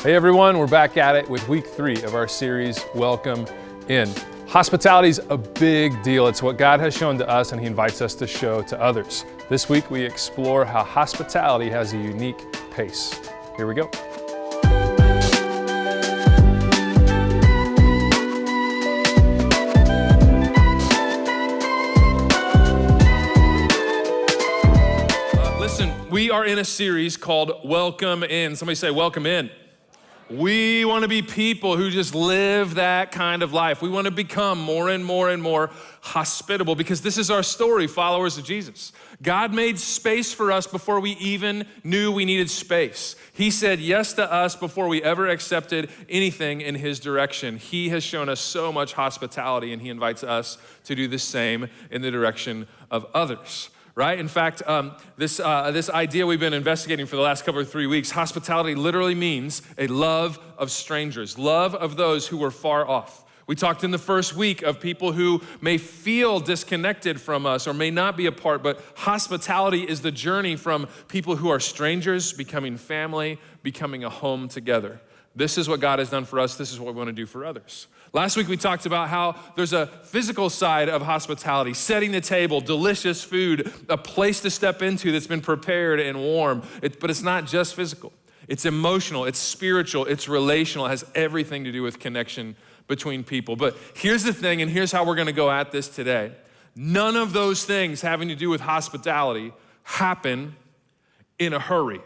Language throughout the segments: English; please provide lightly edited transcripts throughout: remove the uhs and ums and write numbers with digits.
Hey everyone, we're back at it with week 3 of our series, Welcome In. Hospitality is a big deal. It's what God has shown to us and He invites us to show to others. This week we explore how hospitality has a unique pace. Here we go. Listen, we are in a series called Welcome In. Somebody say, Welcome In. We want to be people who just live that kind of life. We want to become more and more and more hospitable because this is our story, followers of Jesus. God made space for us before we even knew we needed space. He said yes to us before we ever accepted anything in His direction. He has shown us so much hospitality, and He invites us to do the same in the direction of others. Right? In fact, this idea we've been investigating for the last couple of 3 weeks, hospitality literally means a love of strangers, love of those who were far off. We talked in the first week of people who may feel disconnected from us or may not be a part, but hospitality is the journey from people who are strangers, becoming family, becoming a home together. This is what God has done for us. This is what we want to do for others. Last week we talked about how there's a physical side of hospitality, setting the table, delicious food, a place to step into that's been prepared and warm. But it's not just physical. It's emotional, it's spiritual, it's relational. It has everything to do with connection between people. But here's the thing, and here's how we're going to go at this today. None of those things having to do with hospitality happen in a hurry.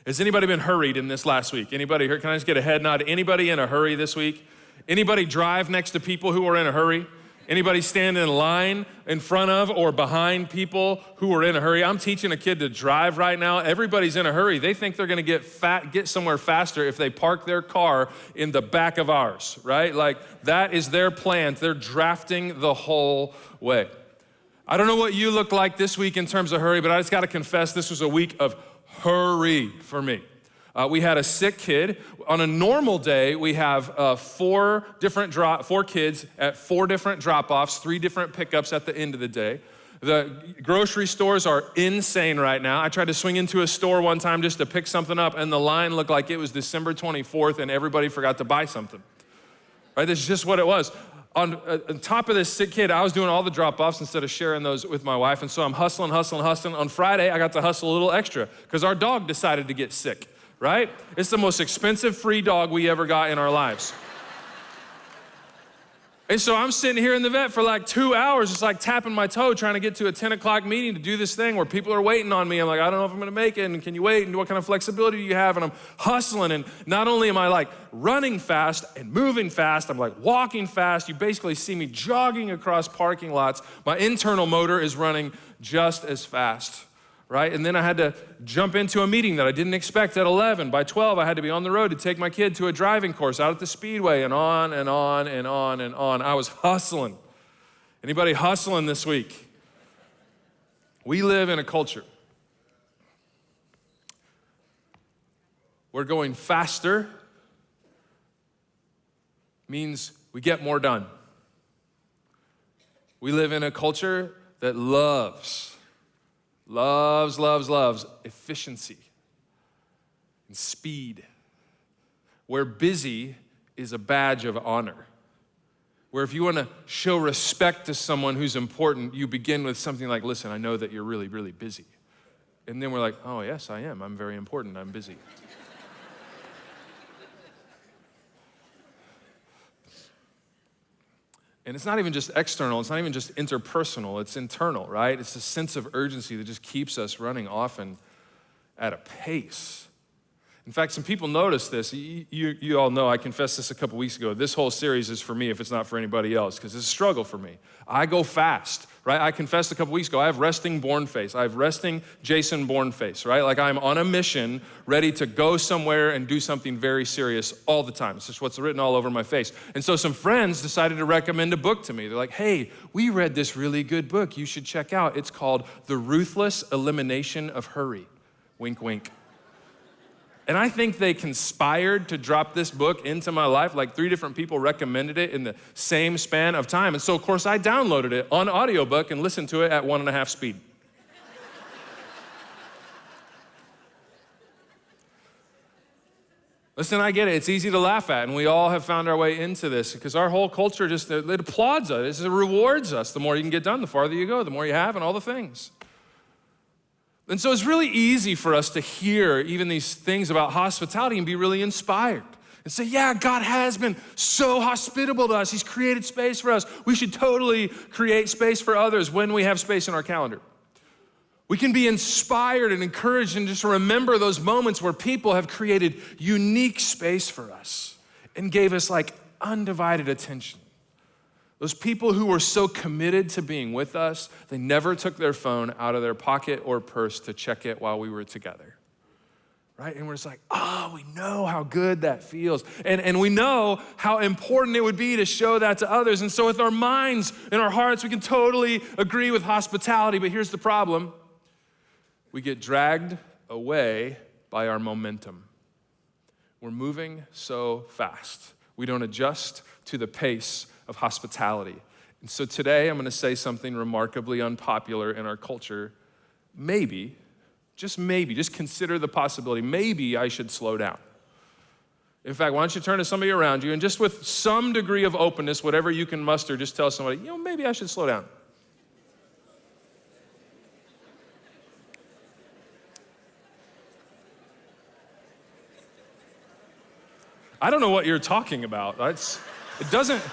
Has anybody been hurried in this last week? Anybody here? Can I just get a head nod? Anybody in a hurry this week? Anybody drive next to people who are in a hurry? Anybody stand in line in front of or behind people who are in a hurry? I'm teaching a kid to drive right now. Everybody's in a hurry. They think they're gonna get somewhere faster if they park their car in the back of ours, right? Like that is their plan. They're drafting the whole way. I don't know what you look like this week in terms of hurry, but I just gotta confess this was a week of hurry for me. We had a sick kid. On a normal day, we have 4 kids at 4 different drop-offs, 3 different pickups at the end of the day. The grocery stores are insane right now. I tried to swing into a store one time just to pick something up, and the line looked like it was December 24th, and everybody forgot to buy something. Right? That's just what it was. On top of this sick kid, I was doing all the drop-offs instead of sharing those with my wife, and so I'm hustling. On Friday, I got to hustle a little extra because our dog decided to get sick. Right? It's the most expensive free dog we ever got in our lives. And so I'm sitting here in the vet for like 2 hours, just like tapping my toe, trying to get to a 10 o'clock meeting to do this thing where people are waiting on me. I'm like, I don't know if I'm gonna make it, and can you wait, and what kind of flexibility do you have? And I'm hustling, and not only am I like running fast and moving fast, I'm like walking fast. You basically see me jogging across parking lots. My internal motor is running just as fast. Right? And then I had to jump into a meeting that I didn't expect at 11. By 12, I had to be on the road to take my kid to a driving course out at the Speedway, and on and on and on and on. I was hustling. Anybody hustling this week? We live in a culture. We're going faster means we get more done. We live in a culture that loves efficiency and speed, where busy is a badge of honor, where if you want to show respect to someone who's important, you begin with something like, listen, I know that you're really, really busy. And then we're like, oh yes, I am. I'm very important. I'm busy. And it's not even just external, it's not even just interpersonal, it's internal, right? It's a sense of urgency that just keeps us running often at a pace. In fact, some people notice this. You all know, I confessed this a couple weeks ago. This whole series is for me if it's not for anybody else, because it's a struggle for me. I go fast, right? I confessed a couple weeks ago, I have resting born face. I have resting Jason born face, right? Like I'm on a mission, ready to go somewhere and do something very serious all the time. It's just what's written all over my face. And so some friends decided to recommend a book to me. They're like, hey, we read this really good book you should check out. It's called The Ruthless Elimination of Hurry. Wink, wink. And I think they conspired to drop this book into my life. Like 3 different people recommended it in the same span of time. And so, of course, I downloaded it on audiobook and listened to it at 1.5 speed. Listen, I get it. It's easy to laugh at, and we all have found our way into this because our whole culture just, it applauds us. It rewards us. The more you can get done, the farther you go, the more you have, and all the things. And so it's really easy for us to hear even these things about hospitality and be really inspired and say, yeah, God has been so hospitable to us. He's created space for us. We should totally create space for others when we have space in our calendar. We can be inspired and encouraged and just remember those moments where people have created unique space for us and gave us like undivided attention. Those people who were so committed to being with us, they never took their phone out of their pocket or purse to check it while we were together, right? And we're just like, oh, we know how good that feels. And we know how important it would be to show that to others. And so with our minds and our hearts, we can totally agree with hospitality, but here's the problem. We get dragged away by our momentum. We're moving so fast. We don't adjust to the pace of hospitality. And so today I'm gonna say something remarkably unpopular in our culture. Maybe, just consider the possibility, maybe I should slow down. In fact, why don't you turn to somebody around you and just with some degree of openness, whatever you can muster, just tell somebody, maybe I should slow down. I don't know what you're talking about. It doesn't.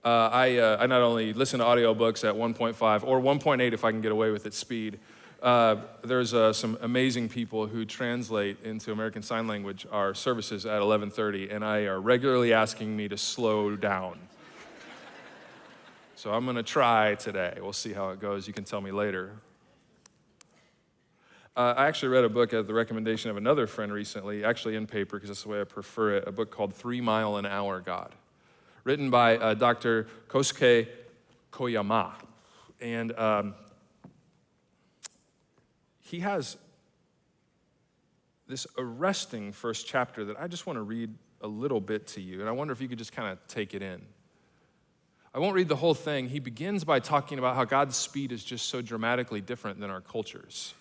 I not only listen to audiobooks at 1.5 or 1.8 if I can get away with its speed. There's some amazing people who translate into American Sign Language our services at 11:30, and I are regularly asking me to slow down. So I'm gonna try today. We'll see how it goes. You can tell me later. I actually read a book at the recommendation of another friend recently, actually in paper because that's the way I prefer it, a book called 3 Mile an Hour God, written by Dr. Kosuke Koyama. And he has this arresting first chapter that I just want to read a little bit to you, and I wonder if you could just kind of take it in. I won't read the whole thing. He begins by talking about how God's speed is just so dramatically different than our culture's.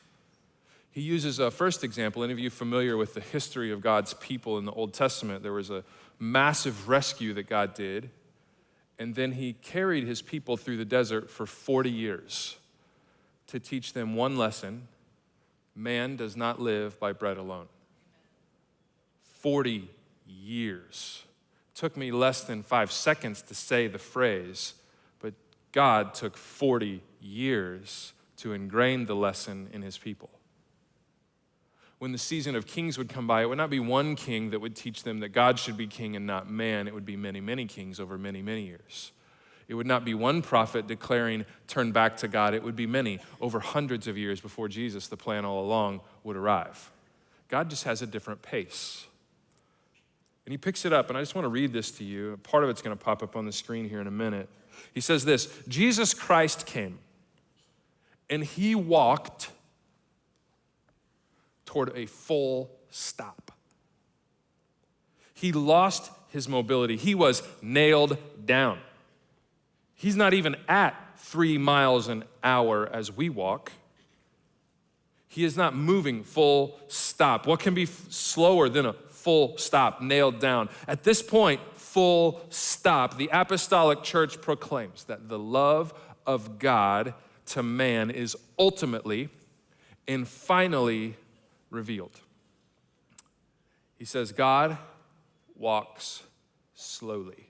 He uses a first example. Any of you familiar with the history of God's people in the Old Testament? There was a massive rescue that God did, and then he carried his people through the desert for 40 years to teach them one lesson: man does not live by bread alone. 40 years. Took me less than 5 seconds to say the phrase, but God took 40 years to ingrain the lesson in his people. When the season of kings would come by, it would not be one king that would teach them that God should be king and not man. It would be many, many kings over many, many years. It would not be one prophet declaring, turn back to God. It would be many over hundreds of years before Jesus, the plan all along, would arrive. God just has a different pace. And he picks it up, and I just want to read this to you. Part of it's going to pop up on the screen here in a minute. He says this: Jesus Christ came, and he walked toward a full stop. He lost his mobility. He was nailed down. He's not even at 3 miles an hour as we walk. He is not moving full stop. What can be slower than a full stop, nailed down? At this point, full stop. The apostolic church proclaims that the love of God to man is ultimately and finally revealed. He says, God walks slowly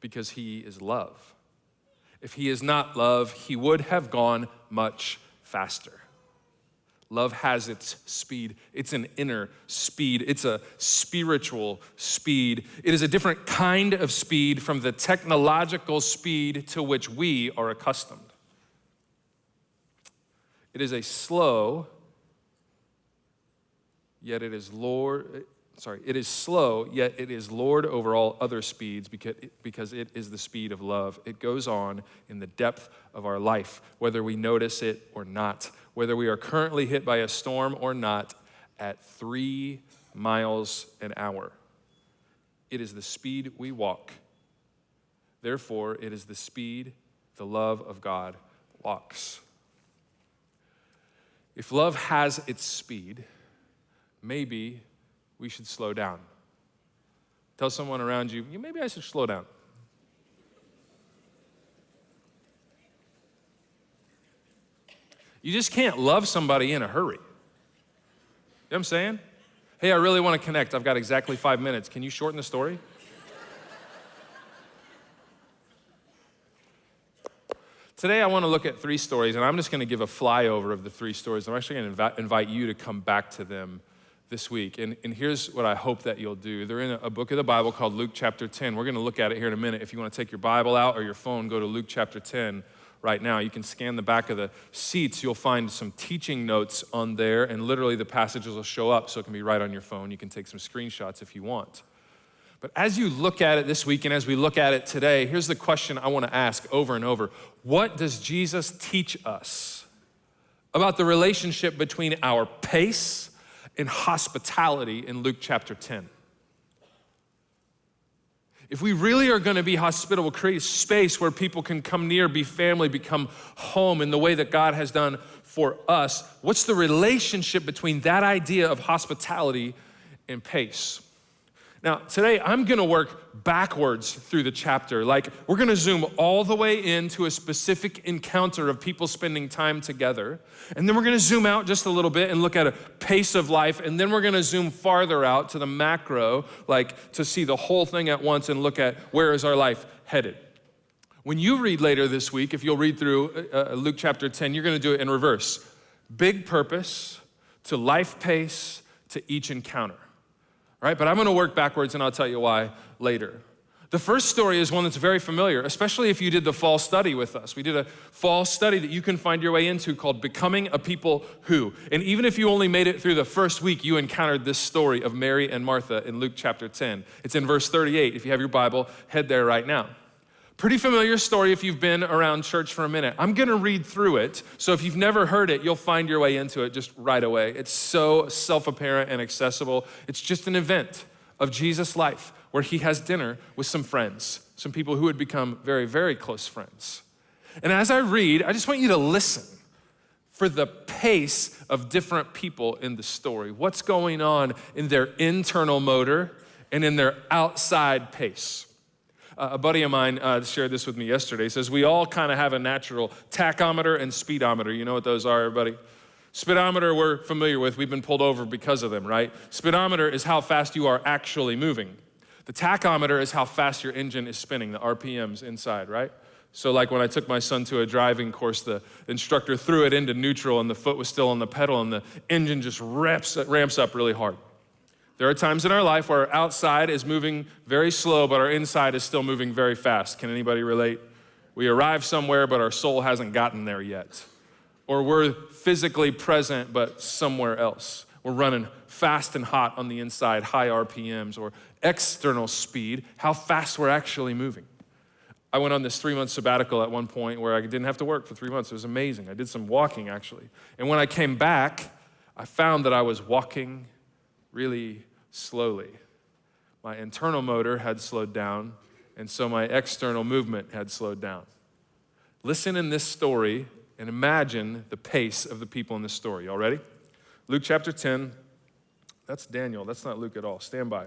because he is love. If he is not love, he would have gone much faster. Love has its speed. It's an inner speed. It's a spiritual speed. It is a different kind of speed from the technological speed to which we are accustomed. It is a slow, yet it is it is slow, yet it is Lord over all other speeds because it is the speed of love. It goes on in the depth of our life, whether we notice it or not, whether we are currently hit by a storm or not, at 3 miles an hour. It is the speed we walk. Therefore, it is the speed the love of God walks. If love has its speed, maybe we should slow down. Tell someone around you, maybe I should slow down. You just can't love somebody in a hurry. You know what I'm saying? Hey, I really want to connect. I've got exactly 5 minutes. Can you shorten the story? Today, I want to look at 3 stories, and I'm just going to give a flyover of the 3 stories. I'm actually going to invite you to come back to them this week. And here's what I hope that you'll do. They're in a book of the Bible called Luke chapter 10. We're going to look at it here in a minute. If you want to take your Bible out or your phone, go to Luke chapter 10 right now. You can scan the back of the seats. You'll find some teaching notes on there, and literally the passages will show up, so it can be right on your phone. You can take some screenshots if you want. But as you look at it this week and as we look at it today, here's the question I want to ask over and over. What does Jesus teach us about the relationship between our pace and hospitality in Luke chapter 10? If we really are going to be hospitable, create space where people can come near, be family, become home in the way that God has done for us, what's the relationship between that idea of hospitality and pace? Now, today I'm gonna work backwards through the chapter. Like, we're gonna zoom all the way into a specific encounter of people spending time together. And then we're gonna zoom out just a little bit and look at a pace of life. And then we're gonna zoom farther out to the macro, like to see the whole thing at once and look at where is our life headed. When you read later this week, if you'll read through Luke chapter 10, you're gonna do it in reverse. Big purpose to life pace to each encounter. Right? But I'm going to work backwards, and I'll tell you why later. The first story is one that's very familiar, especially if you did the fall study with us. We did a fall study that you can find your way into called Becoming a People Who. And even if you only made it through the first week, you encountered this story of Mary and Martha in Luke chapter 10. It's in verse 38. If you have your Bible, head there right now. Pretty familiar story if you've been around church for a minute. I'm gonna read through it, so if you've never heard it, you'll find your way into it just right away. It's so self-apparent and accessible. It's just an event of Jesus' life where he has dinner with some friends, some people who would become very, very close friends. And as I read, I just want you to listen for the pace of different people in the story. What's going on in their internal motor and in their outside pace. A buddy of mine shared this with me yesterday. He says, we all kind of have a natural tachometer and speedometer. You know what those are, everybody? Speedometer we're familiar with. We've been pulled over because of them, right? Speedometer is how fast you are actually moving. The tachometer is how fast your engine is spinning, the RPMs inside, right? So like when I took my son to a driving course, the instructor threw it into neutral and the foot was still on the pedal and the engine just ramps up really hard. There are times in our life where our outside is moving very slow, but our inside is still moving very fast. Can anybody relate? We arrive somewhere, but our soul hasn't gotten there yet. Or we're physically present, but somewhere else. We're running fast and hot on the inside, high RPMs, or external speed, how fast we're actually moving. I went on this 3-month sabbatical at one point where I didn't have to work for 3 months. It was amazing. I did some walking, actually. And when I came back, I found that I was walking really slowly. My internal motor had slowed down, and so my external movement had slowed down. Listen in this story and imagine the pace of the people in this story. Y'all ready? Luke chapter 10. That's Daniel. That's not Luke at all. Stand by.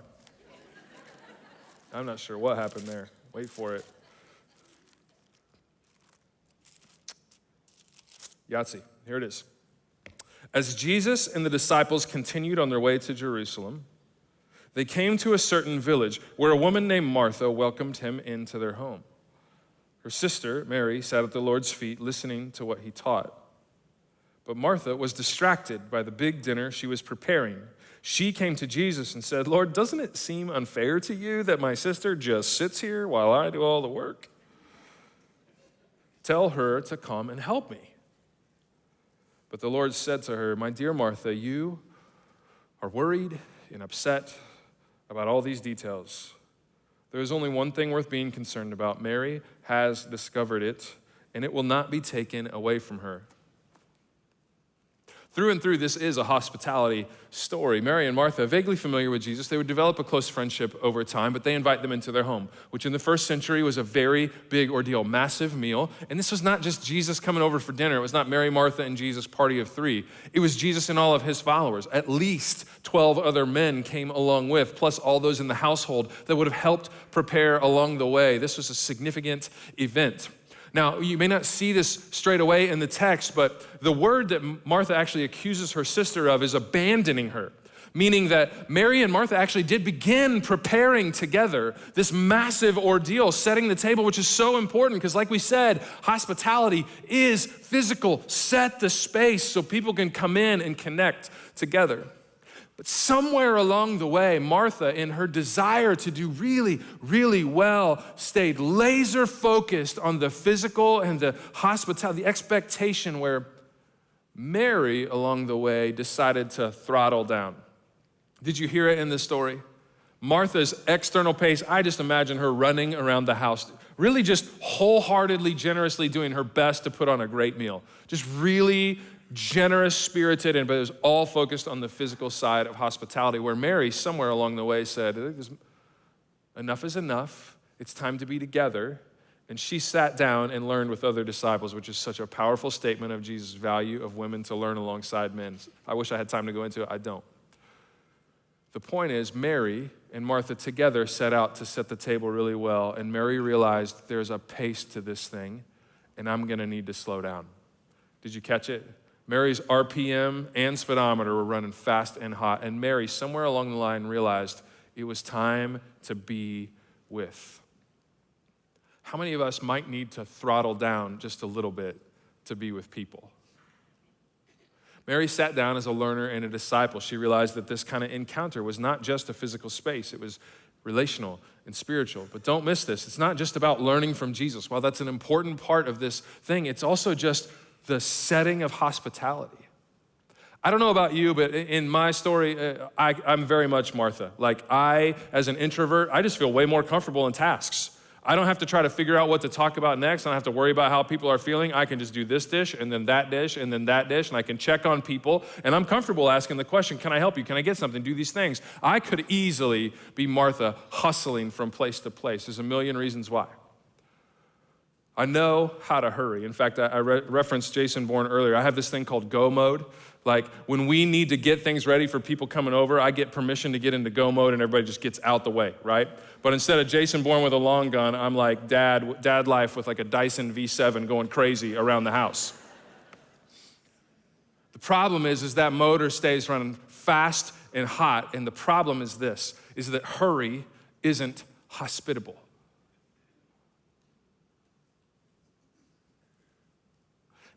I'm not sure what happened there. Wait for it. Yahtzee. Here it is. As Jesus and the disciples continued on their way to Jerusalem, they came to a certain village where a woman named Martha welcomed him into their home. Her sister, Mary, sat at the Lord's feet listening to what he taught. But Martha was distracted by the big dinner she was preparing. She came to Jesus and said, Lord, doesn't it seem unfair to you that my sister just sits here while I do all the work? Tell her to come and help me. But the Lord said to her, my dear Martha, you are worried and upset about all these details. There is only one thing worth being concerned about. Mary has discovered it, and it will not be taken away from her. Through and through, this is a hospitality story. Mary and Martha, vaguely familiar with Jesus, they would develop a close friendship over time, but they invite them into their home, which in the first century was a very big ordeal, massive meal. And this was not just Jesus coming over for dinner. It was not Mary, Martha, and Jesus' party of three. It was Jesus and all of his followers. At least 12 other men came along with, plus all those in the household that would have helped prepare along the way. This was a significant event. Now, you may not see this straight away in the text, but the word that Martha actually accuses her sister of is abandoning her, meaning that Mary and Martha actually did begin preparing together this massive ordeal, setting the table, which is so important because like we said, hospitality is physical. Set the space so people can come in and connect together. But somewhere along the way, Martha, in her desire to do really, really well, stayed laser focused on the physical and the hospitality, the expectation, where Mary, along the way, decided to throttle down. Did you hear it in this story? Martha's external pace, I just imagine her running around the house, really just wholeheartedly, generously doing her best to put on a great meal. Just really generous, spirited, but it was all focused on the physical side of hospitality, where Mary, somewhere along the way, said, enough is enough. It's time to be together. And she sat down and learned with other disciples, which is such a powerful statement of Jesus' value of women to learn alongside men. I wish I had time to go into it. I don't. The point is, Mary and Martha together set out to set the table really well, and Mary realized there's a pace to this thing, and I'm going to need to slow down. Did you catch it? Mary's RPM and speedometer were running fast and hot, and Mary, somewhere along the line, realized it was time to be with. How many of us might need to throttle down just a little bit to be with people? Mary sat down as a learner and a disciple. She realized that this kind of encounter was not just a physical space, it was relational and spiritual. But don't miss this. It's not just about learning from Jesus. While that's an important part of this thing, it's also just the setting of hospitality. I don't know about you, but in my story, I'm very much Martha. Like I, as an introvert, I just feel way more comfortable in tasks. I don't have to try to figure out what to talk about next. I don't have to worry about how people are feeling. I can just do this dish and then that dish and then that dish, and I can check on people, and I'm comfortable asking the question, can I help you? Can I get something? Do these things. I could easily be Martha hustling from place to place. There's a million reasons why. I know how to hurry. In fact, I referenced Jason Bourne earlier. I have this thing called go mode. Like when we need to get things ready for people coming over, I get permission to get into go mode and everybody just gets out the way, right? But instead of Jason Bourne with a long gun, I'm like dad life with like a Dyson V7 going crazy around the house. The problem is that motor stays running fast and hot, and the problem is this, is that hurry isn't hospitable.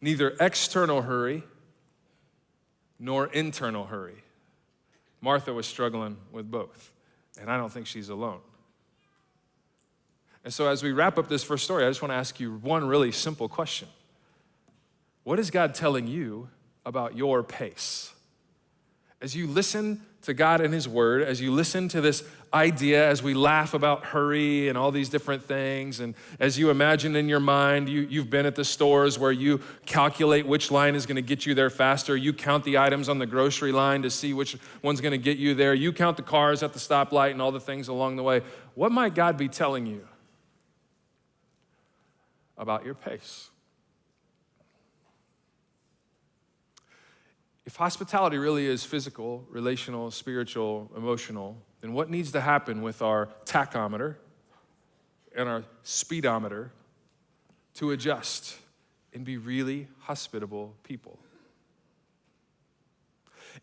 Neither external hurry nor internal hurry. Martha was struggling with both, and I don't think she's alone. And so as we wrap up this first story, I just want to ask you one really simple question. What is God telling you about your pace? As you listen to God and his word, as you listen to this idea, as we laugh about hurry and all these different things, and as you imagine in your mind, you've been at the stores where you calculate which line is gonna get you there faster, you count the items on the grocery line to see which one's gonna get you there, you count the cars at the stoplight and all the things along the way. What might God be telling you about your pace? If hospitality really is physical, relational, spiritual, emotional, then what needs to happen with our tachometer and our speedometer to adjust and be really hospitable people?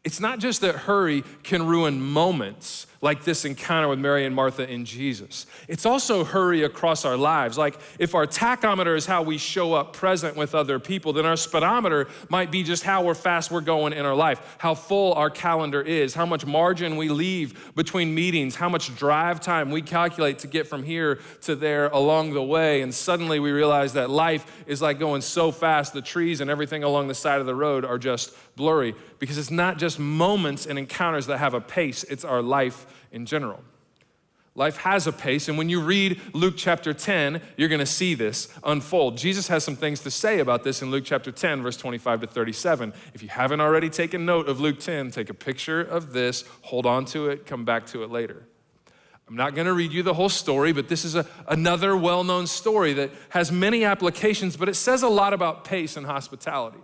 It's not just that hurry can ruin moments like this encounter with Mary and Martha in Jesus. It's also hurry across our lives. Like if our tachometer is how we show up present with other people, then our speedometer might be just how fast we're going in our life, how full our calendar is, how much margin we leave between meetings, how much drive time we calculate to get from here to there along the way. And suddenly we realize that life is like going so fast, the trees and everything along the side of the road are just blurry, because it's not just moments and encounters that have a pace, it's our life in general. Life has a pace, and when you read Luke chapter 10, you're gonna see this unfold. Jesus has some things to say about this in Luke chapter 10, verse 25 to 37. If you haven't already taken note of Luke 10, take a picture of this, hold on to it, come back to it later. I'm not gonna read you the whole story, but this is another well-known story that has many applications, but it says a lot about pace and hospitality.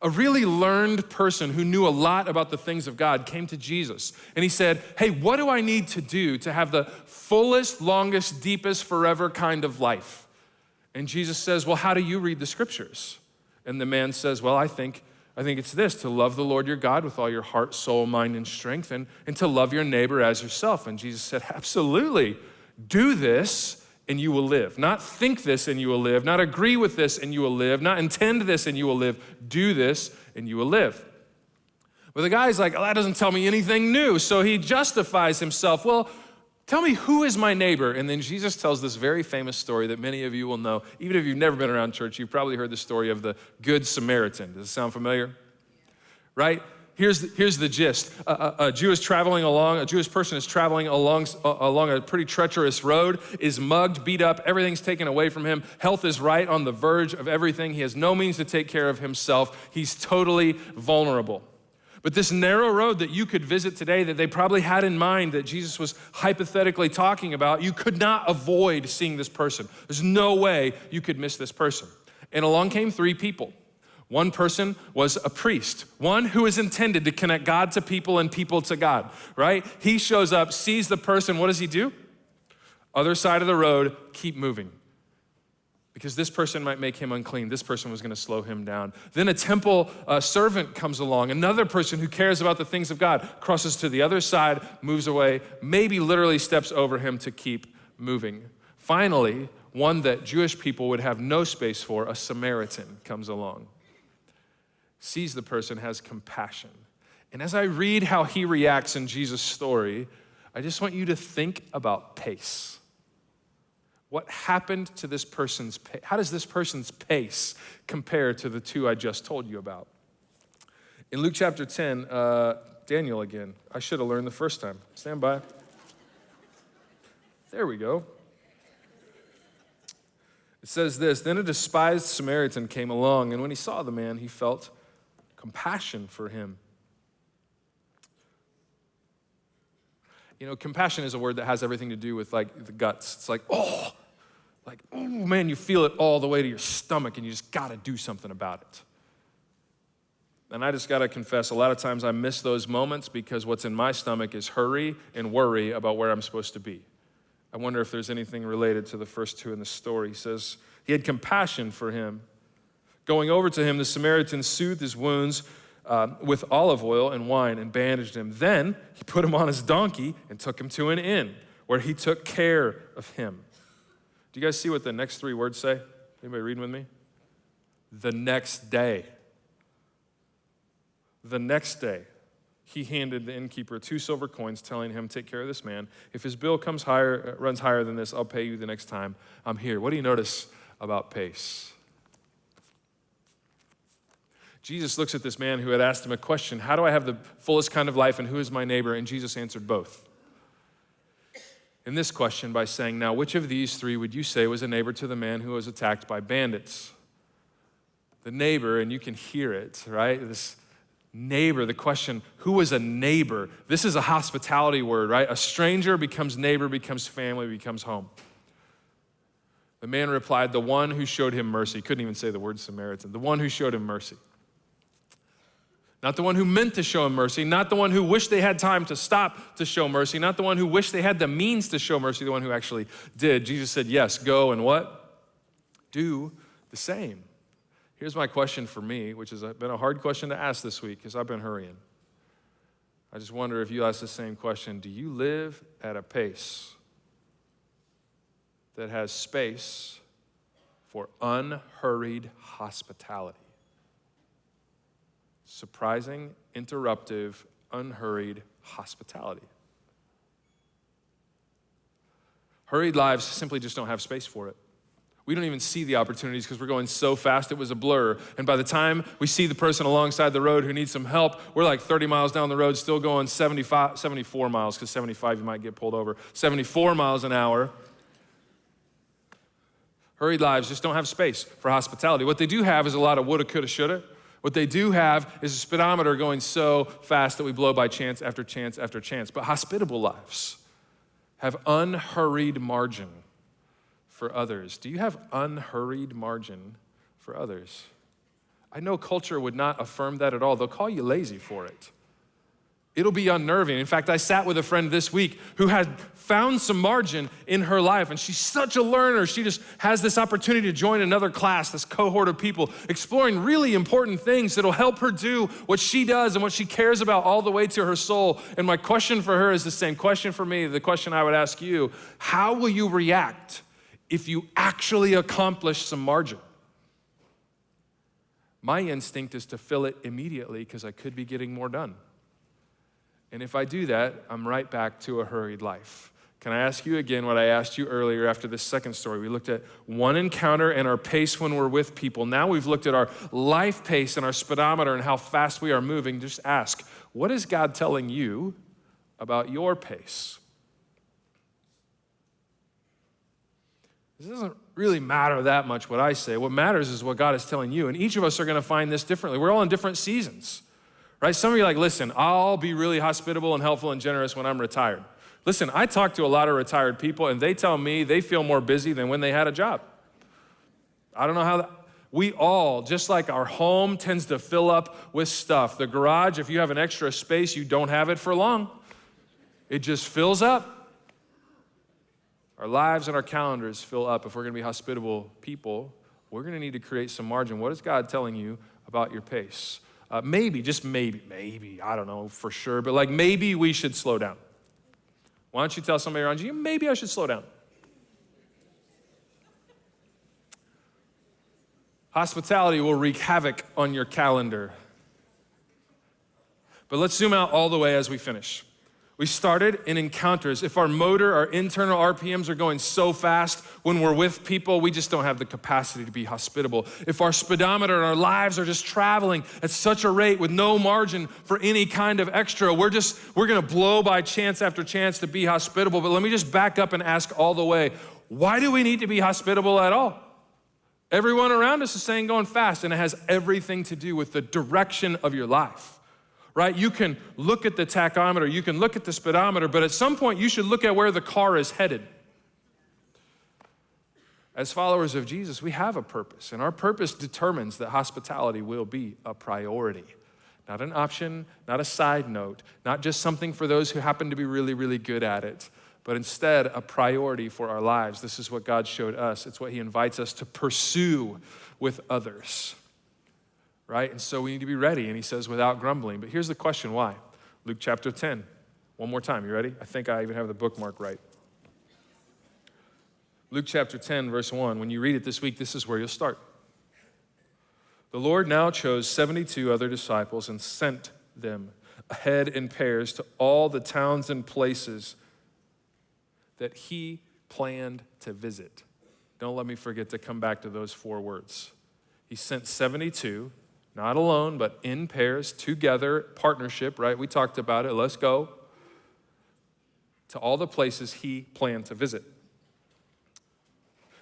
A really learned person who knew a lot about the things of God came to Jesus and he said, hey, what do I need to do to have the fullest, longest, deepest, forever kind of life? And Jesus says, well, how do you read the scriptures? And the man says, well, I think it's this, to love the Lord your God with all your heart, soul, mind, and strength, and to love your neighbor as yourself. And Jesus said, absolutely, do this and you will live. Not think this and you will live, not agree with this and you will live, not intend this and you will live. Do this and you will live. But the guy's like, oh, that doesn't tell me anything new. So he justifies himself. Well, tell me, who is my neighbor? And then Jesus tells this very famous story that many of you will know. Even if you've never been around church, you've probably heard the story of the Good Samaritan. Does it sound familiar? Right? Here's the gist. A Jewish person is traveling along a pretty treacherous road, is mugged, beat up, everything's taken away from him. Health is right on the verge of everything. He has no means to take care of himself. He's totally vulnerable. But this narrow road that you could visit today, that they probably had in mind that Jesus was hypothetically talking about, you could not avoid seeing this person. There's no way you could miss this person. And along came three people. One person was a priest, one who is intended to connect God to people and people to God, right? He shows up, sees the person, what does he do? Other side of the road, keep moving. Because this person might make him unclean. This person was gonna slow him down. Then a temple servant comes along, another person who cares about the things of God, crosses to the other side, moves away, maybe literally steps over him to keep moving. Finally, one that Jewish people would have no space for, a Samaritan, comes along. Sees the person, has compassion. And as I read how he reacts in Jesus' story, I just want you to think about pace. What happened to this person's pace? How does this person's pace compare to the two I just told you about? In Luke chapter 10, Daniel again. I should have learned the first time. Stand by. There we go. It says this, then a despised Samaritan came along, and when he saw the man, he felt compassion for him. You know, compassion is a word that has everything to do with like the guts. It's like, oh man, you feel it all the way to your stomach and you just gotta do something about it. And I just gotta confess, a lot of times I miss those moments because what's in my stomach is hurry and worry about where I'm supposed to be. I wonder if there's anything related to the first two in the story. He says, he had compassion for him. Going over to him, the Samaritan soothed his wounds with olive oil and wine and bandaged him. Then he put him on his donkey and took him to an inn where he took care of him. Do you guys see what the next three words say? Anybody reading with me? The next day. The next day, he handed the innkeeper 2 silver coins, telling him, take care of this man. If his bill runs higher than this, I'll pay you the next time I'm here. What do you notice about pace? Jesus looks at this man who had asked him a question, how do I have the fullest kind of life and who is my neighbor? And Jesus answered both. In this question by saying, now which of these three would you say was a neighbor to the man who was attacked by bandits? The neighbor, and you can hear it, right? This neighbor, the question, who was a neighbor? This is a hospitality word, right? A stranger becomes neighbor, becomes family, becomes home. The man replied, the one who showed him mercy. Couldn't even say the word Samaritan. The one who showed him mercy. Not the one who meant to show him mercy, not the one who wished they had time to stop to show mercy, not the one who wished they had the means to show mercy, the one who actually did. Jesus said, yes, go and what? Do the same. Here's my question for me, which has been a hard question to ask this week because I've been hurrying. I just wonder if you ask the same question, do you live at a pace that has space for unhurried hospitality? Surprising, interruptive, unhurried hospitality. Hurried lives simply just don't have space for it. We don't even see the opportunities because we're going so fast it was a blur. And by the time we see the person alongside the road who needs some help, we're like 30 miles down the road, still going 74 miles, because 75 you might get pulled over, 74 miles an hour. Hurried lives just don't have space for hospitality. What they do have is a lot of woulda, coulda, shoulda. What they do have is a speedometer going so fast that we blow by chance after chance after chance. But hospitable lives have unhurried margin for others. Do you have unhurried margin for others? I know culture would not affirm that at all. They'll call you lazy for it. It'll be unnerving. In fact, I sat with a friend this week who had found some margin in her life, and she's such a learner. She just has this opportunity to join another class, this cohort of people, exploring really important things that'll help her do what she does and what she cares about all the way to her soul. And my question for her is the same question for me, the question I would ask you: how will you react if you actually accomplish some margin? My instinct is to fill it immediately because I could be getting more done. And if I do that, I'm right back to a hurried life. Can I ask you again what I asked you earlier after this second story? We looked at one encounter and our pace when we're with people. Now we've looked at our life pace and our speedometer and how fast we are moving. Just ask, what is God telling you about your pace? It doesn't really matter that much what I say. What matters is what God is telling you. And each of us are going to find this differently. We're all in different seasons, right? Some of you are like, listen, I'll be really hospitable and helpful and generous when I'm retired. Listen, I talk to a lot of retired people, and they tell me they feel more busy than when they had a job. I don't know how that... We all, just like our home tends to fill up with stuff. The garage, if you have an extra space, you don't have it for long. It just fills up. Our lives and our calendars fill up. If we're going to be hospitable people, we're going to need to create some margin. What is God telling you about your pace? Maybe, just maybe, I don't know for sure, but like maybe we should slow down. Why don't you tell somebody around you, maybe I should slow down. Hospitality will wreak havoc on your calendar. But let's zoom out all the way as we finish. We started in encounters. If our motor, our internal RPMs are going so fast when we're with people, we just don't have the capacity to be hospitable. If our speedometer and our lives are just traveling at such a rate with no margin for any kind of extra, we're gonna blow by chance after chance to be hospitable. But let me just back up and ask all the way, why do we need to be hospitable at all? Everyone around us is saying going fast, and it has everything to do with the direction of your life. Right? You can look at the tachometer, you can look at the speedometer, but at some point you should look at where the car is headed. As followers of Jesus, we have a purpose, and our purpose determines that hospitality will be a priority. Not an option, not a side note, not just something for those who happen to be really, really good at it, but instead a priority for our lives. This is what God showed us. It's what He invites us to pursue with others. Right? And so we need to be ready. And He says, without grumbling. But here's the question, why? Luke chapter 10. One more time, you ready? I think I even have the bookmark right. Luke chapter 10, verse 1. When you read it this week, this is where you'll start. The Lord now chose 72 other disciples and sent them ahead in pairs to all the towns and places that He planned to visit. Don't let me forget to come back to those 4 words. He sent 72, not alone, but in pairs, together, partnership, right? We talked about it. Let's go to all the places He planned to visit.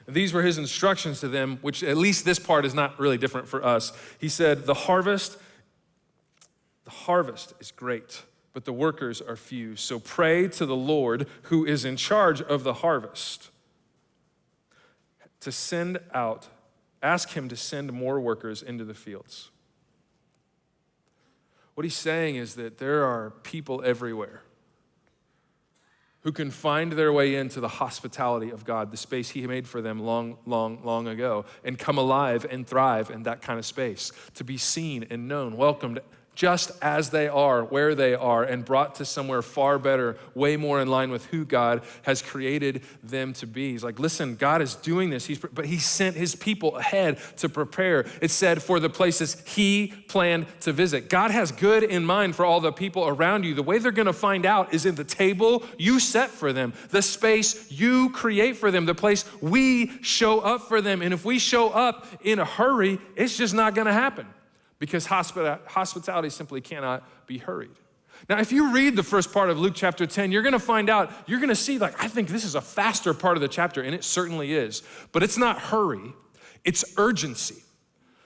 These were His instructions to them, which at least this part is not really different for us. He said, the harvest is great, but the workers are few. So pray to the Lord who is in charge of the harvest to ask Him to send more workers into the fields. What He's saying is that there are people everywhere who can find their way into the hospitality of God, the space He made for them long, long, long ago, and come alive and thrive in that kind of space, to be seen and known, welcomed just as they are, where they are, and brought to somewhere far better, way more in line with who God has created them to be. He's like, listen, God is doing this, but he sent his people ahead to prepare. It said for the places he planned to visit. God has good in mind for all the people around you. The way they're gonna find out is in the table you set for them, the space you create for them, the place we show up for them. And if we show up in a hurry, it's just not gonna happen. Because hospitality simply cannot be hurried. Now, if you read the first part of Luke chapter 10, you're gonna find out, you're gonna see I think this is a faster part of the chapter, and it certainly is. But it's not hurry, it's urgency.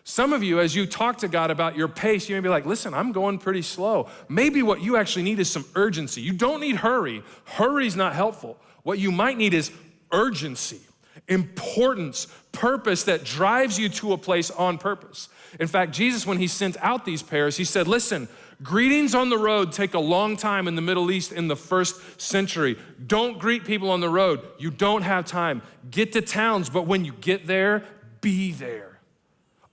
Some of you, as you talk to God about your pace, you may be like, listen, I'm going pretty slow. Maybe what you actually need is some urgency. You don't need hurry. Hurry's not helpful. What you might need is urgency, importance, purpose that drives you to a place on purpose. In fact, Jesus, when he sent out these pairs, he said, listen, greetings on the road take a long time in the Middle East in the first century. Don't greet people on the road. You don't have time. Get to towns, but when you get there, be there.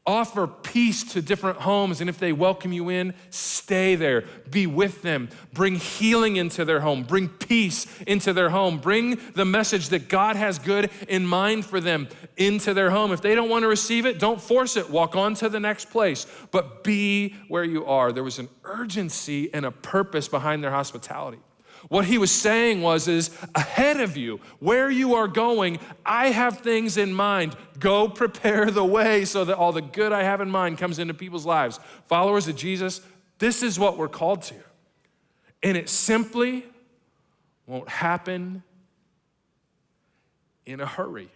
Offer peace to different homes, and if they welcome you in, stay there. Be with them. Bring healing into their home. Bring peace into their home. Bring the message that God has good in mind for them into their home. If they don't want to receive it, don't force it. Walk on to the next place, but be where you are. There was an urgency and a purpose behind their hospitality. What he was saying is ahead of you, where you are going, I have things in mind. Go prepare the way so that all the good I have in mind comes into people's lives. Followers of Jesus, this is what we're called to. And it simply won't happen in a hurry.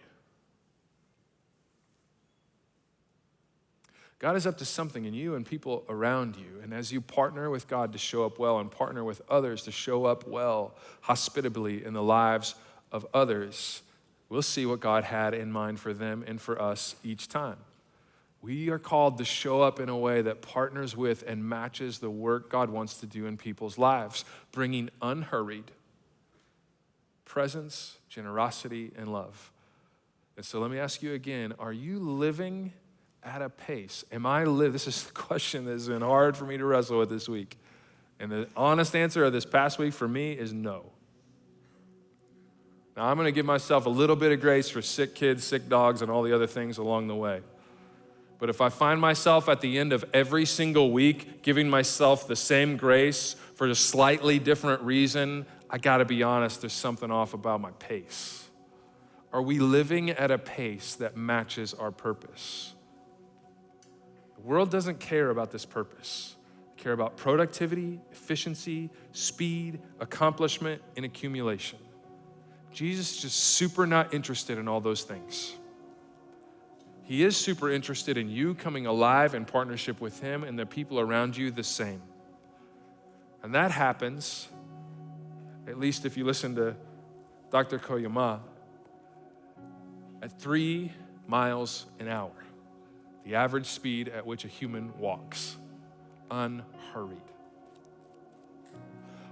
God is up to something in you and people around you. And as you partner with God to show up well and partner with others to show up well, hospitably in the lives of others, we'll see what God had in mind for them and for us each time. We are called to show up in a way that partners with and matches the work God wants to do in people's lives, bringing unhurried presence, generosity, and love. And so let me ask you again, are you living at a pace? This is the question that has been hard for me to wrestle with this week. And the honest answer of this past week for me is no. Now, I'm gonna give myself a little bit of grace for sick kids, sick dogs, and all the other things along the way. But if I find myself at the end of every single week giving myself the same grace for a slightly different reason, I gotta be honest, there's something off about my pace. Are we living at a pace that matches our purpose? The world doesn't care about this purpose. They care about productivity, efficiency, speed, accomplishment, and accumulation. Jesus is just super not interested in all those things. He is super interested in you coming alive in partnership with him and the people around you the same. And that happens, at least if you listen to Dr. Koyama, at 3 miles an hour. The average speed at which a human walks, unhurried.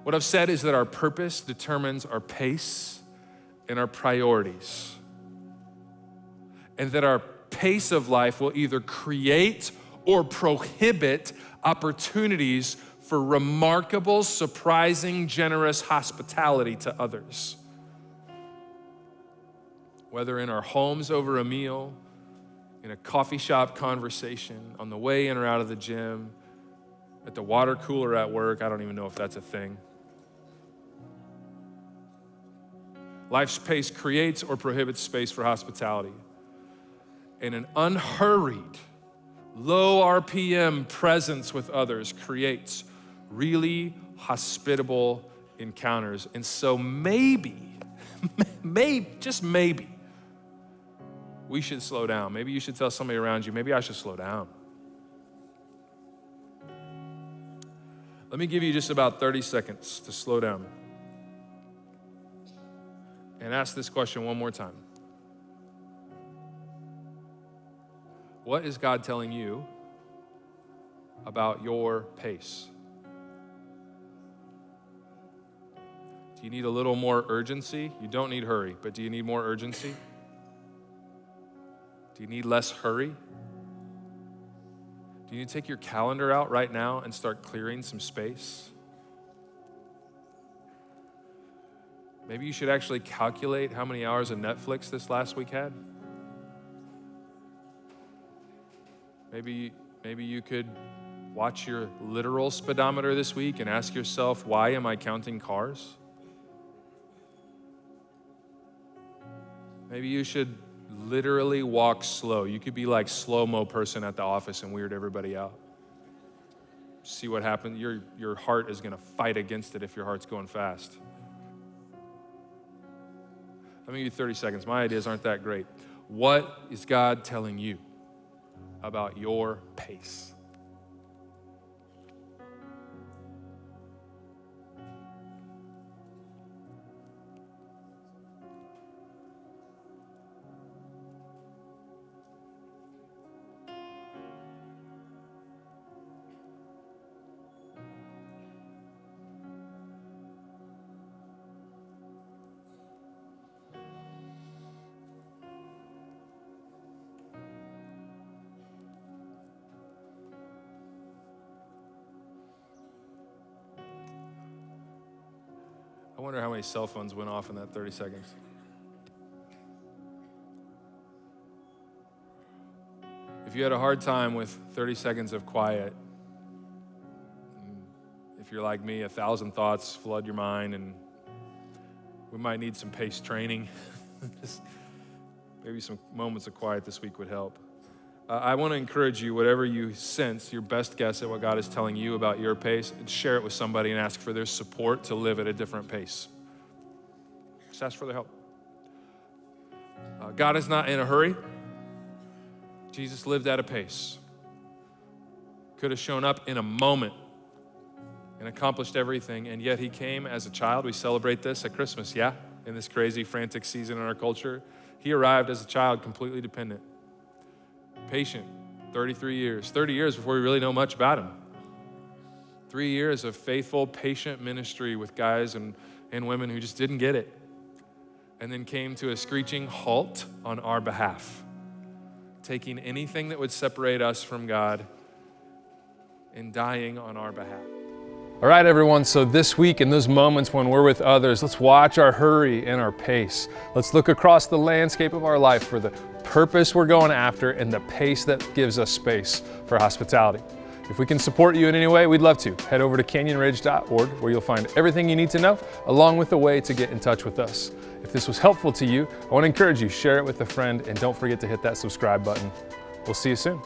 What I've said is that our purpose determines our pace and our priorities. And that our pace of life will either create or prohibit opportunities for remarkable, surprising, generous hospitality to others. Whether in our homes over a meal, in a coffee shop conversation, on the way in or out of the gym, at the water cooler at work. I don't even know if that's a thing. Life's pace creates or prohibits space for hospitality. And an unhurried, low RPM presence with others creates really hospitable encounters. And so maybe, just maybe, we should slow down. Maybe you should tell somebody around you, maybe I should slow down. Let me give you just about 30 seconds to slow down and ask this question one more time. What is God telling you about your pace? Do you need a little more urgency? You don't need hurry, but do you need more urgency? Do you need less hurry? Do you need to take your calendar out right now and start clearing some space? Maybe you should actually calculate how many hours of Netflix this last week had. Maybe you could watch your literal speedometer this week and ask yourself, why am I counting cars? Maybe you should literally walk slow. You could be like slow-mo person at the office and weird everybody out. See what happens. Your heart is gonna fight against it if your heart's going fast. Let me give you 30 seconds. My ideas aren't that great. What is God telling you about your pace? I wonder how many cell phones went off in that 30 seconds. If you had a hard time with 30 seconds of quiet, if you're like me, 1,000 thoughts flood your mind, and we might need some pace training. Just maybe some moments of quiet this week would help. I want to encourage you, whatever you sense, your best guess at what God is telling you about your pace, share it with somebody and ask for their support to live at a different pace. Just ask for their help. God is not in a hurry. Jesus lived at a pace. Could have shown up in a moment and accomplished everything, and yet he came as a child. We celebrate this at Christmas, yeah? In this crazy, frantic season in our culture. He arrived as a child, completely dependent. Patient, 33 years. 30 years before we really know much about him. 3 years of faithful, patient ministry with guys and women who just didn't get it. And then came to a screeching halt on our behalf, taking anything that would separate us from God and dying on our behalf. All right, everyone, so this week in those moments when we're with others, let's watch our hurry and our pace. Let's look across the landscape of our life for the purpose we're going after and the pace that gives us space for hospitality. If we can support you in any way, we'd love to. Head over to canyonridge.org where you'll find everything you need to know, along with a way to get in touch with us. If this was helpful to you, I want to encourage you, share it with a friend, and don't forget to hit that subscribe button. We'll see you soon.